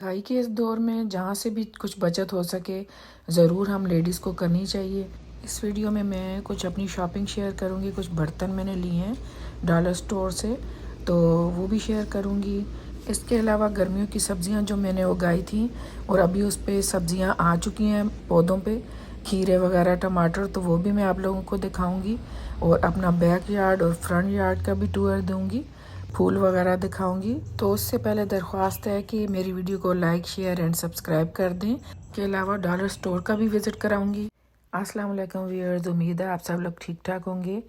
महंगाई के इस दौर में जहाँ से भी कुछ बचत हो सके ज़रूर हम लेडीज़ को करनी चाहिए। इस वीडियो में मैं कुछ अपनी शॉपिंग शेयर करूँगी। कुछ बर्तन मैंने लिए हैं डॉलर स्टोर से, तो वो भी शेयर करूँगी। इसके अलावा गर्मियों की सब्ज़ियाँ जो मैंने उगाई थी और अभी उस पे सब्ज़ियाँ आ चुकी हैं पौधों पे, खीरे वगैरह, टमाटर, तो वो भी मैं आप लोगों को दिखाऊँगी। और अपना बैक यार्ड और फ्रंट यार्ड का भी टूर दूँगी, फूल वगैरह दिखाऊंगी। तो उससे पहले दरख्वास्त है कि मेरी वीडियो को लाइक, शेयर एंड सब्सक्राइब कर दें। के अलावा डॉलर स्टोर का भी विज़िट कराऊंगी। अस्सलाम वालेकुम व्यूअर्स, उम्मीद है आप सब लोग ठीक ठाक होंगे।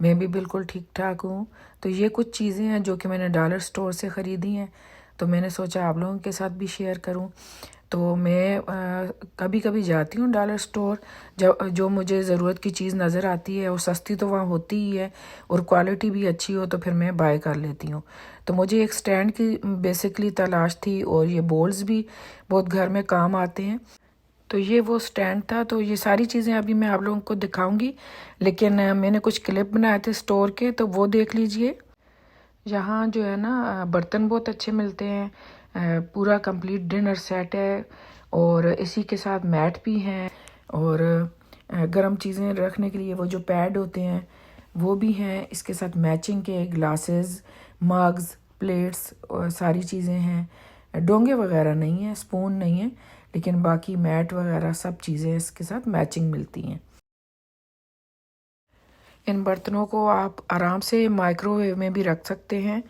मैं भी बिल्कुल ठीक ठाक हूँ। तो ये कुछ चीज़ें हैं जो कि मैंने डॉलर स्टोर से ख़रीदी हैं, तो मैंने सोचा आप लोगों के साथ भी शेयर करूँ। तो मैं कभी कभी जाती हूँ डॉलर स्टोर, जब जो मुझे ज़रूरत की चीज़ नज़र आती है और सस्ती तो वहाँ होती ही है और क्वालिटी भी अच्छी हो तो फिर मैं बाय कर लेती हूँ। तो मुझे एक स्टैंड की बेसिकली तलाश थी और ये बोल्स भी बहुत घर में काम आते हैं, तो ये वो स्टैंड था। तो ये सारी चीज़ें अभी मैं आप लोगों को दिखाऊंगी, लेकिन मैंने कुछ क्लिप बनाए थे स्टोर के, तो वो देख लीजिए। यहाँ जो है ना बर्तन बहुत अच्छे मिलते हैं, पूरा कंप्लीट डिनर सेट है और इसी के साथ मैट भी हैं और गर्म चीज़ें रखने के लिए वो जो पैड होते हैं वो भी हैं। इसके साथ मैचिंग के ग्लासेस, मग्स, प्लेट्स और सारी चीज़ें हैं। डोंगे वगैरह नहीं है, स्पून नहीं है, लेकिन बाकी मैट वगैरह सब चीज़ें इसके साथ मैचिंग मिलती हैं। इन बर्तनों को आप आराम से माइक्रोवेव में भी रख सकते हैं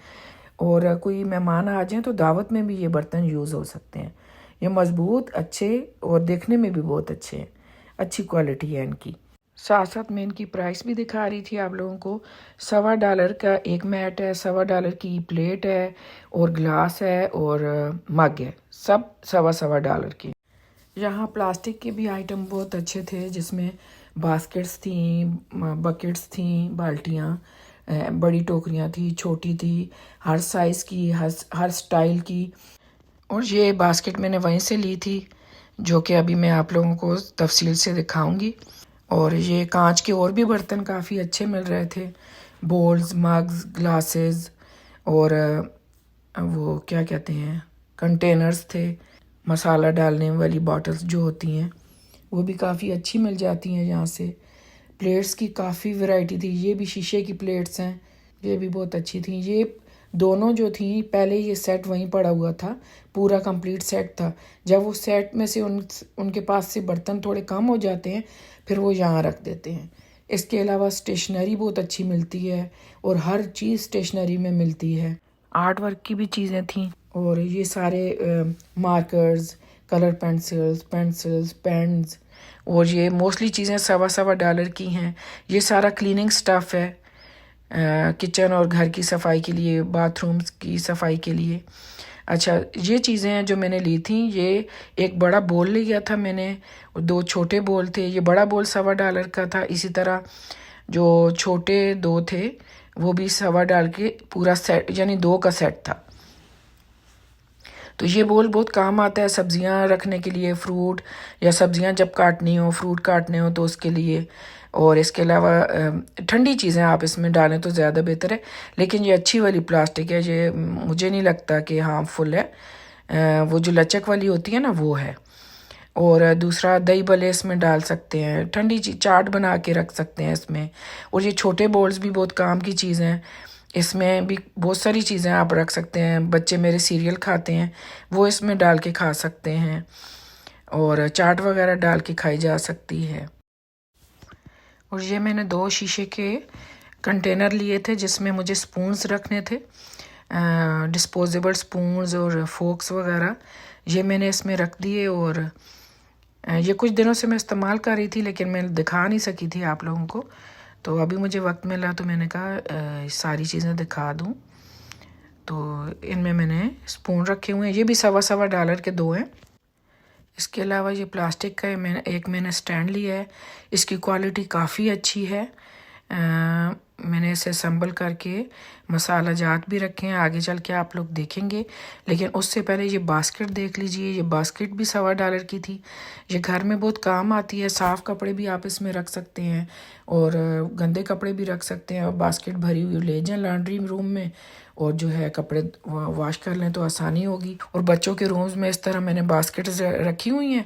और कोई मेहमान आ जाएं तो दावत में भी ये बर्तन यूज़ हो सकते हैं। ये मज़बूत, अच्छे और देखने में भी बहुत अच्छे हैं। अच्छी क्वालिटी है इनकी। साथ साथ मैं इनकी प्राइस भी दिखा रही थी आप लोगों को। $1.25 का एक मैट है, $1.25 की प्लेट है और ग्लास है और मग है, सब $1.25 के। यहाँ प्लास्टिक के भी आइटम बहुत अच्छे थे, जिसमें बास्केट्स थी, बकेट्स थी, बाल्टियाँ, बड़ी टोकरियाँ थी, छोटी थी, हर साइज़ की, हर स्टाइल की। और ये बास्केट मैंने वहीं से ली थी, जो कि अभी मैं आप लोगों को तफसील से दिखाऊंगी। और ये कांच के और भी बर्तन काफ़ी अच्छे मिल रहे थे, बोल्स, मग्स, ग्लासेस और वो क्या कहते हैं, कंटेनर्स थे। मसाला डालने वाली बॉटल्स जो होती हैं वो भी काफ़ी अच्छी मिल जाती हैं यहाँ से। प्लेट्स की काफ़ी वैरायटी थी, ये भी शीशे की प्लेट्स हैं, ये भी बहुत अच्छी थी। ये दोनों जो थी, पहले ये सेट वहीं पड़ा हुआ था, पूरा कंप्लीट सेट था। जब वो सेट में से उनके पास से बर्तन थोड़े कम हो जाते हैं फिर वो यहाँ रख देते हैं। इसके अलावा स्टेशनरी बहुत अच्छी मिलती है और हर चीज़ स्टेशनरी में मिलती है। आर्ट वर्क की भी चीज़ें थी और ये सारे मार्कर्स, कलर पेंसिल्स, पेन्स, और ये मोस्टली चीज़ें $1.25 की हैं। ये सारा क्लीनिंग स्टफ़ है, किचन और घर की सफाई के लिए, बाथरूम्स की सफाई के लिए। अच्छा, ये चीज़ें हैं जो मैंने ली थी। ये एक बड़ा बोल लिया था मैंने, दो छोटे बोल थे। ये बड़ा बोल $1.25 का था। इसी तरह जो छोटे दो थे वो भी $1.25 के, पूरा सेट यानी 2 का सेट था। तो ये बोल बहुत काम आता है सब्जियां रखने के लिए, फ्रूट या सब्जियां जब काटनी हो, फ्रूट काटने हो तो उसके लिए। और इसके अलावा ठंडी चीज़ें आप इसमें डालें तो ज़्यादा बेहतर है, लेकिन ये अच्छी वाली प्लास्टिक है, ये मुझे नहीं लगता कि हार्मफुल है। वो जो लचक वाली होती है ना वो है। और दूसरा दही भल्ले इसमें डाल सकते हैं, ठंडी चीज चाट बना के रख सकते हैं इसमें। और ये छोटे बोल्स भी बहुत काम की चीज़ हैं, इसमें भी बहुत सारी चीज़ें आप रख सकते हैं। बच्चे मेरे सीरियल खाते हैं, वो इसमें डाल के खा सकते हैं और चाट वगैरह डाल के खाई जा सकती है। और ये मैंने 2 शीशे के कंटेनर लिए थे जिसमें मुझे स्पून्स रखने थे, डिस्पोजेबल स्पून्स और फोक्स वगैरह। ये मैंने इसमें रख दिए और ये कुछ दिनों से मैं इस्तेमाल कर रही थी, लेकिन मैं दिखा नहीं सकी थी आप लोगों को। तो अभी मुझे वक्त मिला तो मैंने कहा सारी चीज़ें दिखा दूँ। तो इनमें मैंने स्पून रखे हुए हैं, ये भी $1.25 के 2 हैं। इसके अलावा ये प्लास्टिक का मैंने स्टैंड लिया है, इसकी क्वालिटी काफ़ी अच्छी है। मैंने इसे संभल करके मसाला जात भी रखे हैं, आगे चल के आप लोग देखेंगे। लेकिन उससे पहले ये बास्केट देख लीजिए। ये बास्केट भी $1.25 की थी। ये घर में बहुत काम आती है। साफ़ कपड़े भी आप इसमें रख सकते हैं और गंदे कपड़े भी रख सकते हैं। और बास्केट भरी हुई ले जाएं लॉन्ड्री रूम में और जो है कपड़े वॉश कर लें तो आसानी होगी। और बच्चों के रूम्स में इस तरह मैंने बास्केट रखी हुई हैं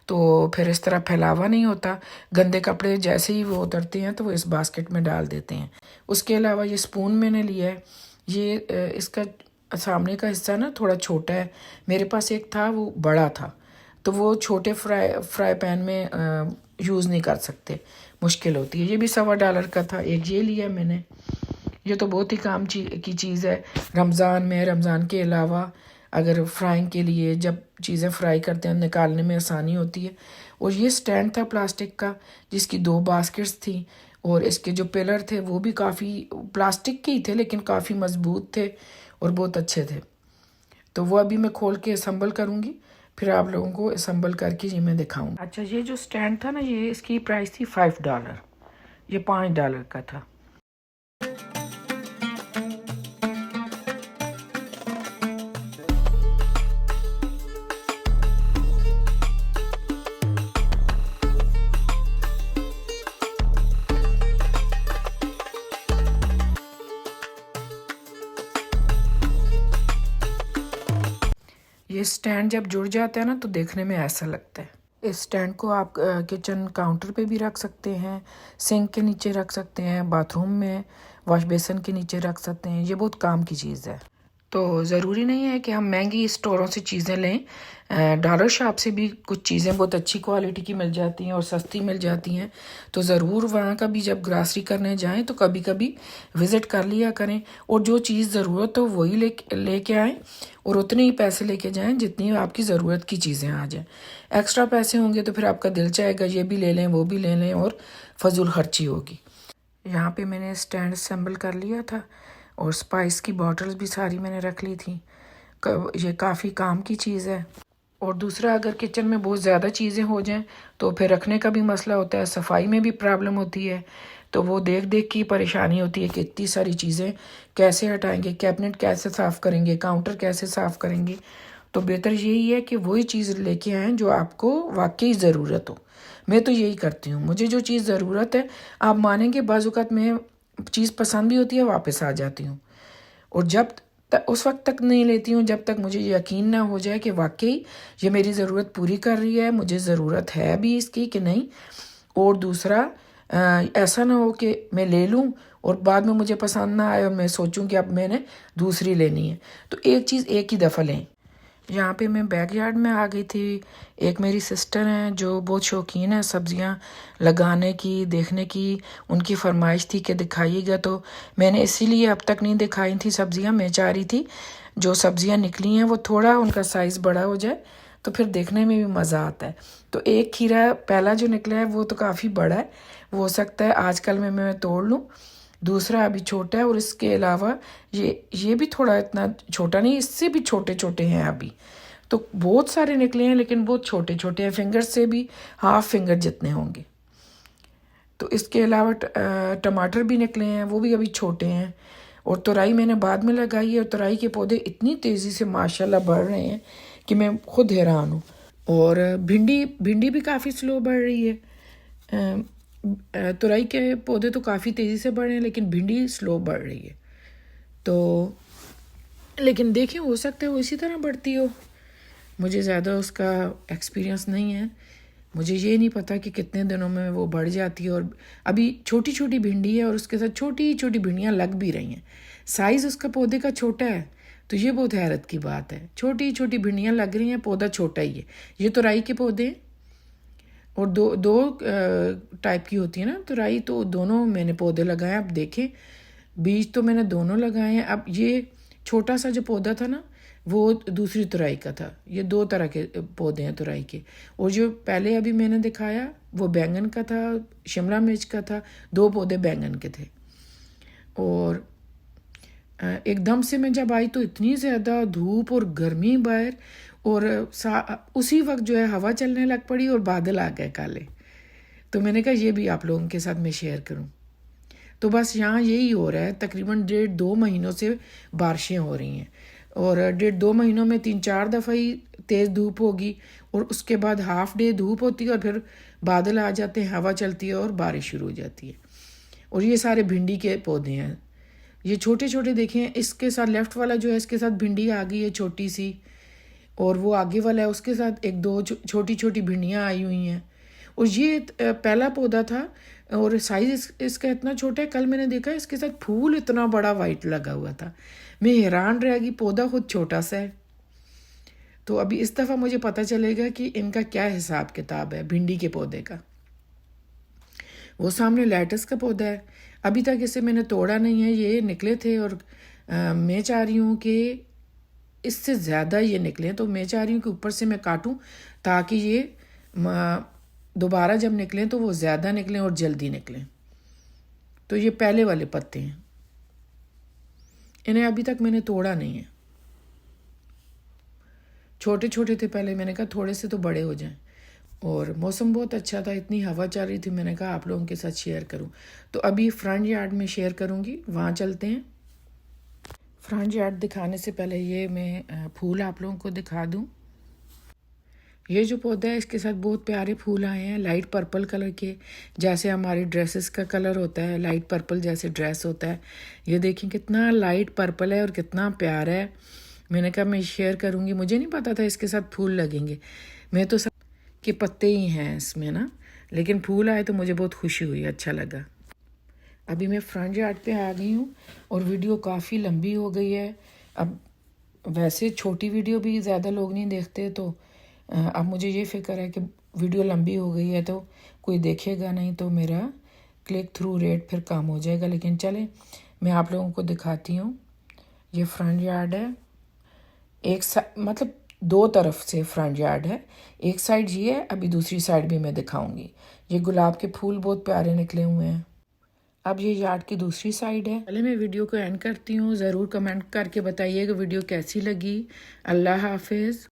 तो फिर इस तरह फैलावा नहीं होता। गंदे कपड़े जैसे ही वो उतरते हैं तो वो इस बास्केट में डाल देते हैं। उसके अलावा ये स्पून मैंने लिया है। ये इसका सामने का हिस्सा ना थोड़ा छोटा है। मेरे पास एक था वो बड़ा था, तो वो छोटे फ्राई पैन में यूज़ नहीं कर सकते, मुश्किल होती है। ये भी $1.25 का था। एक ये लिया मैंने। ये तो बहुत ही काम की चीज़ है रमज़ान के अलावा। अगर फ्राइंग के लिए जब चीज़ें फ्राई करते हैं निकालने में आसानी होती है। और ये स्टैंड था प्लास्टिक का जिसकी 2 बास्केट्स थी और इसके जो पिलर थे वो भी काफ़ी प्लास्टिक के ही थे लेकिन काफ़ी मज़बूत थे और बहुत अच्छे थे। तो वो अभी मैं खोल के असम्बल करूँगी, फिर आप लोगों को असम्बल करके ये मैं दिखाऊँ। अच्छा, ये जो स्टैंड था ना, ये इसकी प्राइस थी $5। ये $5 का था। ये स्टैंड जब जुड़ जाता है ना तो देखने में ऐसा लगता है। इस स्टैंड को आप किचन काउंटर पे भी रख सकते हैं, सिंक के नीचे रख सकते हैं, बाथरूम में वॉश बेसिन के नीचे रख सकते हैं। ये बहुत काम की चीज़ है। तो ज़रूरी नहीं है कि हम महंगी स्टोरों से चीज़ें लें। डॉलर शॉप से भी कुछ चीज़ें बहुत अच्छी क्वालिटी की मिल जाती हैं और सस्ती मिल जाती हैं। तो ज़रूर वहाँ का भी जब ग्रासरी करने जाएं तो कभी कभी विज़िट कर लिया करें और जो चीज़ ज़रूरत हो वही लेके आएँ और उतने ही पैसे लेके जाएं जितनी आपकी ज़रूरत की चीज़ें आ जाएं। एक्स्ट्रा पैसे होंगे तो फिर आपका दिल चाहेगा ये भी ले लें वो भी ले लें और फजूल खर्ची होगी। यहाँ पे मैंने स्टैंड असेंबल कर लिया था और स्पाइस की बॉटल्स भी सारी मैंने रख ली थी। ये काफ़ी काम की चीज़ है। और दूसरा, अगर किचन में बहुत ज़्यादा चीज़ें हो जाएं तो फिर रखने का भी मसला होता है, सफाई में भी प्रॉब्लम होती है। तो वो देख देख की परेशानी होती है कि इतनी सारी चीज़ें कैसे हटाएंगे, कैबिनेट कैसे साफ़ करेंगे, काउंटर कैसे साफ़ करेंगे। तो बेहतर यही है कि वही चीज़ लेके आएँ जो आपको वाकई ज़रूरत हो। मैं तो यही करती हूँ। मुझे जो चीज़ ज़रूरत है, आप मानेंगे बाज़ औक़ात में चीज़ पसंद भी होती है, वापस आ जाती हूँ। और उस वक्त तक नहीं लेती हूँ जब तक मुझे यकीन ना हो जाए कि वाकई ये मेरी ज़रूरत पूरी कर रही है, मुझे ज़रूरत है भी इसकी कि नहीं। और दूसरा, ऐसा ना हो कि मैं ले लूँ और बाद में मुझे पसंद ना आए और मैं सोचूं कि अब मैंने दूसरी लेनी है। तो एक चीज़ एक ही दफ़ा लें। यहाँ पे मैं बैकयार्ड में आ गई थी। एक मेरी सिस्टर हैं जो बहुत शौकीन है सब्जियाँ लगाने की, देखने की। उनकी फरमाइश थी कि दिखाइएगा, तो मैंने इसीलिए अब तक नहीं दिखाई थी सब्जियाँ। मैं चाह रही थी जो सब्जियाँ निकली हैं वो थोड़ा उनका साइज़ बड़ा हो जाए तो फिर देखने में भी मज़ा आता है। तो एक खीरा पहला जो निकला है वो तो काफ़ी बड़ा है, वो हो सकता है आजकल में मैं तोड़ लूँ। दूसरा अभी छोटा है और इसके अलावा ये भी थोड़ा इतना छोटा नहीं, इससे भी छोटे छोटे हैं अभी। तो बहुत सारे निकले हैं लेकिन बहुत छोटे छोटे हैं, फिंगर से भी हाफ फिंगर जितने होंगे। तो इसके अलावा टमाटर भी निकले हैं, वो भी अभी छोटे हैं। और तुरई मैंने बाद में लगाई है और तुरई के पौधे इतनी तेज़ी से माशाल्लाह बढ़ रहे हैं कि मैं खुद हैरान हूँ। और भिंडी भी काफ़ी स्लो बढ़ रही है। तुरई के पौधे तो काफ़ी तेज़ी से बढ़ रहे हैं लेकिन भिंडी स्लो बढ़ रही है। तो लेकिन देखें, हो सकता है वो इसी तरह बढ़ती हो। मुझे ज़्यादा उसका एक्सपीरियंस नहीं है। मुझे ये नहीं पता कि कितने दिनों में वो बढ़ जाती है। और अभी छोटी छोटी भिंडी है और उसके साथ छोटी छोटी भिंडियाँ लग भी रही हैं। साइज़ उसका पौधे का छोटा है, तो ये बहुत हैरत की बात है। छोटी छोटी भिंडियाँ लग रही हैं, पौधा छोटा ही है। ये तो राई के पौधे और दो टाइप की होती है ना, तो राई तो दोनों मैंने पौधे लगाए। अब देखें, बीज तो मैंने दोनों लगाए हैं। अब ये छोटा सा जो पौधा था ना वो दूसरी तुरई का था। ये 2 तरह के पौधे हैं तुरई के। और जो पहले अभी मैंने दिखाया वो बैंगन का था, शिमला मिर्च का था। 2 पौधे बैंगन के थे। और एकदम से मैं जब आई तो इतनी ज़्यादा धूप और गर्मी बाहर, और उसी वक्त जो है हवा चलने लग पड़ी और बादल आ गए काले। तो मैंने कहा ये भी आप लोगों के साथ मैं शेयर करूं। तो बस यहाँ यही हो रहा है, तकरीबन 1.5-2 महीनों से बारिशें हो रही हैं और 1.5-2 महीनों में 3-4 दफ़ा ही तेज़ धूप होगी और उसके बाद हाफ डे धूप होती है और फिर बादल आ जाते हैं, हवा चलती है और बारिश शुरू हो जाती है। और ये सारे भिंडी के पौधे हैं, ये छोटे छोटे देखें, इसके साथ लेफ़्ट वाला जो है इसके साथ भिंडी आ गई है छोटी सी, और वो आगे वाला है उसके साथ एक दो छोटी छोटी भिंडियाँ आई हुई हैं। और ये पहला पौधा था और साइज़ इसका इतना छोटा है, कल मैंने देखा इसके साथ फूल इतना बड़ा वाइट लगा हुआ था। मैं हैरान रह गई, पौधा खुद छोटा सा है। तो अभी इस दफ़ा मुझे पता चलेगा कि इनका क्या हिसाब किताब है भिंडी के पौधे का। वो सामने लेटस का पौधा है, अभी तक इसे मैंने तोड़ा नहीं है, ये निकले थे और मैं चाह रही हूँ कि इससे ज़्यादा ये निकलें, तो मैं चाह रही हूँ कि ऊपर से मैं काटूँ ताकि ये दोबारा जब निकलें तो वो ज़्यादा निकलें और जल्दी निकलें। तो ये पहले वाले पत्ते हैं, इन्हें अभी तक मैंने तोड़ा नहीं है, छोटे छोटे थे पहले, मैंने कहा थोड़े से तो बड़े हो जाएं। और मौसम बहुत अच्छा था, इतनी हवा चल रही थी, मैंने कहा आप लोगों के साथ शेयर करूं। तो अभी फ्रंट यार्ड में शेयर करूंगी, वहाँ चलते हैं। फ्रंट यार्ड दिखाने से पहले ये मैं फूल आप लोगों को दिखा दूं। ये जो पौधा है इसके साथ बहुत प्यारे फूल आए हैं, लाइट पर्पल कलर के, जैसे हमारी ड्रेसेस का कलर होता है, लाइट पर्पल जैसे ड्रेस होता है। ये देखें कितना लाइट पर्पल है और कितना प्यारा है। मैंने कहा मैं शेयर करूंगी, मुझे नहीं पता था इसके साथ फूल लगेंगे, मैं तो सब के पत्ते ही हैं इसमें ना, लेकिन फूल आए तो मुझे बहुत खुशी हुई, अच्छा लगा। अभी मैं फ्रंट यार्ड पे आ गई हूँ और वीडियो काफ़ी लंबी हो गई है। अब वैसे छोटी वीडियो भी ज़्यादा लोग नहीं देखते, तो अब मुझे ये फ़िक्र है कि वीडियो लंबी हो गई है तो कोई देखेगा नहीं, तो मेरा क्लिक थ्रू रेट फिर कम हो जाएगा। लेकिन चलें मैं आप लोगों को दिखाती हूँ। ये फ्रंट यार्ड है, एक मतलब 2 तरफ से फ्रंट यार्ड है, एक साइड ये है, अभी दूसरी साइड भी मैं दिखाऊंगी। ये गुलाब के फूल बहुत प्यारे निकले हुए हैं। अब ये यार्ड की दूसरी साइड है। पहले मैं वीडियो को एंड करती हूँ, ज़रूर कमेंट करके बताइएगा वीडियो कैसी लगी। अल्लाह हाफिज़।